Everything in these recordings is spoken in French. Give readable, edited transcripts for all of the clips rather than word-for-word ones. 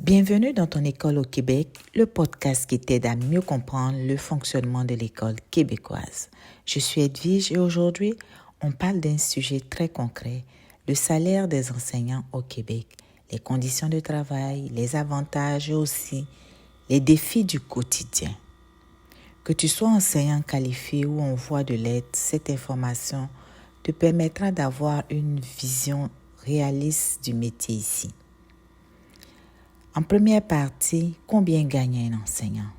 Bienvenue dans ton école au Québec, le podcast qui t'aide à mieux comprendre le fonctionnement de l'école québécoise. Je suis Edwige et aujourd'hui, on parle d'un sujet très concret, le salaire des enseignants au Québec, les conditions de travail, les avantages et aussi les défis du quotidien. Que tu sois enseignant qualifié ou en voie de l'être, cette information te permettra d'avoir une vision réaliste du métier ici. En première partie, combien gagne un enseignant?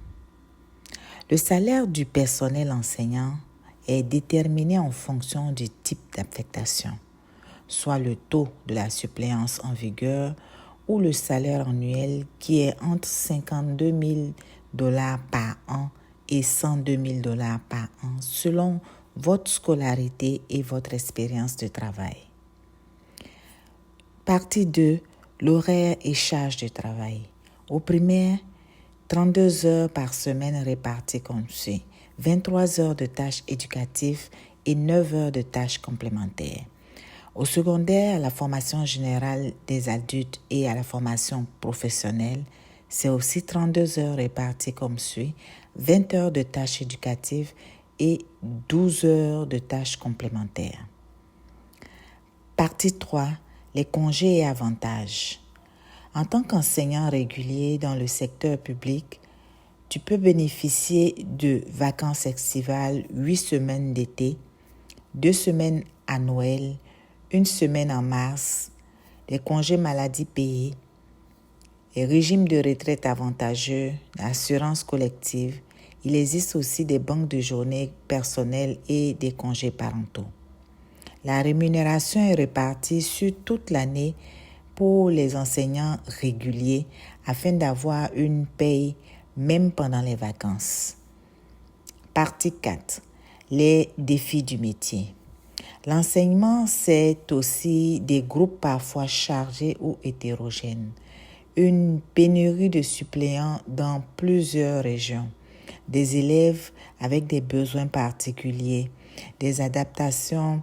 Le salaire du personnel enseignant est déterminé en fonction du type d'affectation, soit le taux de la suppléance en vigueur ou le salaire annuel qui est entre 52 000 $ par an et 102 000 $ par an selon votre scolarité et votre expérience de travail. Partie 2. L'horaire et charge de travail. Au primaire, 32 heures par semaine réparties comme suit. 23 heures de tâches éducatives et 9 heures de tâches complémentaires. Au secondaire, à la formation générale des adultes et à la formation professionnelle, c'est aussi 32 heures réparties comme suit. 20 heures de tâches éducatives et 12 heures de tâches complémentaires. Partie 3. Les congés et avantages. En tant qu'enseignant régulier dans le secteur public, tu peux bénéficier de vacances estivales 8 semaines d'été, 2 semaines à Noël, 1 semaine en mars, des congés maladie payés, les régimes de retraite avantageux, l'assurance collective. Il existe aussi des banques de journée personnelles et des congés parentaux. La rémunération est répartie sur toute l'année pour les enseignants réguliers afin d'avoir une paye même pendant les vacances. Partie 4. Les défis du métier. L'enseignement, c'est aussi des groupes parfois chargés ou hétérogènes, une pénurie de suppléants dans plusieurs régions, des élèves avec des besoins particuliers, des adaptations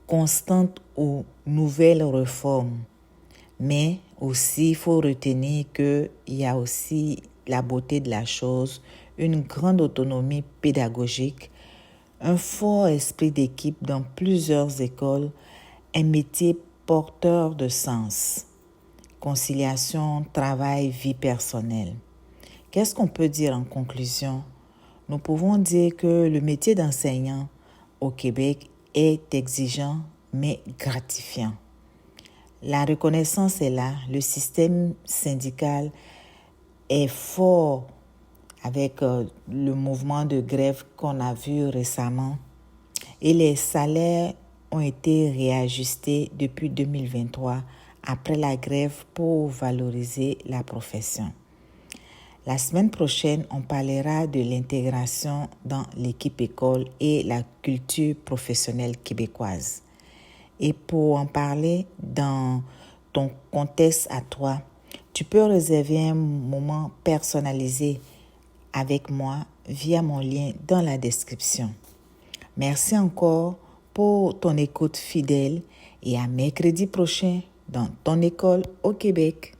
constantes aux nouvelles réformes. Mais aussi, il faut retenir qu'il y a aussi la beauté de la chose, une grande autonomie pédagogique, un fort esprit d'équipe dans plusieurs écoles, un métier porteur de sens, conciliation, travail, vie personnelle. Qu'est-ce qu'on peut dire en conclusion? Nous pouvons dire que le métier d'enseignant au Québec est exigeant mais gratifiant. La reconnaissance est là, le système syndical est fort avec le mouvement de grève qu'on a vu récemment et les salaires ont été réajustés depuis 2023 après la grève pour valoriser la profession. La semaine prochaine, on parlera de l'intégration dans l'équipe école et la culture professionnelle québécoise. Et pour en parler dans ton contexte à toi, tu peux réserver un moment personnalisé avec moi via mon lien dans la description. Merci encore pour ton écoute fidèle et à mercredi prochain dans ton école au Québec.